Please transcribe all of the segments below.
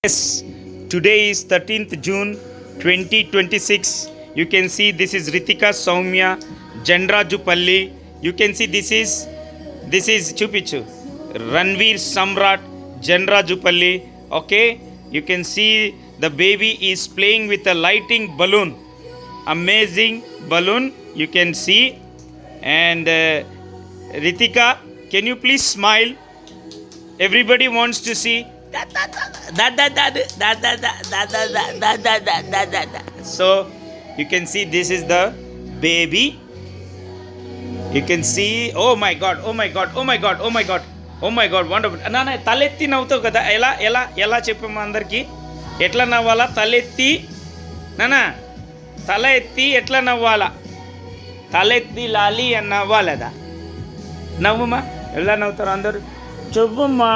Yes, today is 13th June 2026. You can see this is Ritika Soumya Jandrajupalli. You can see this is Chupichu Ranveer Samrat Jandrajupalli. Okay, you can see the baby is playing with a lighting balloon. Amazing balloon you can see. And Ritika, can you please smile? Everybody wants to see. So you can see this is the baby. You can see. Oh my god, oh my god, oh my god, oh my god, oh my god, wonderful. నాన్న తలెత్తి నవ్వుతావు కదా, ఎలా ఎలా ఎలా చెప్పమ్మా అందరికి, ఎట్లా నవ్వాలా? తలెత్తి నాన్న, తల ఎత్తి ఎట్లా నవ్వాలా? తలెత్తి లాలి అని నవ్వాలదా? నవ్వుమా, ఎలా నవ్వుతారు అందరూ చెప్పుమ్మా.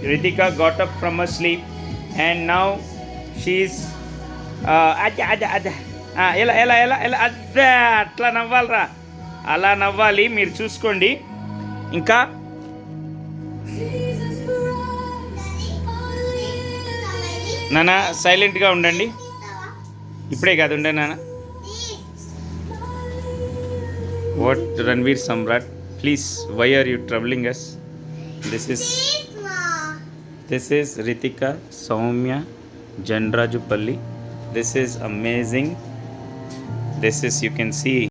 Ritika got up from her sleep and now she's ఎలా ఎలా ఎలా ఎలా అదే అట్లా నవ్వాలరా, అలా నవ్వాలి. మీరు చూసుకోండి. ఇంకా నాన్న సైలెంట్గా ఉండండి, ఇప్పుడే కాదు ఉండండి నాన్న. What Ranveer Samrat, please why are you troubling us? This is Ritika Soumya Jandrajupalli. This is amazing. This is, you can see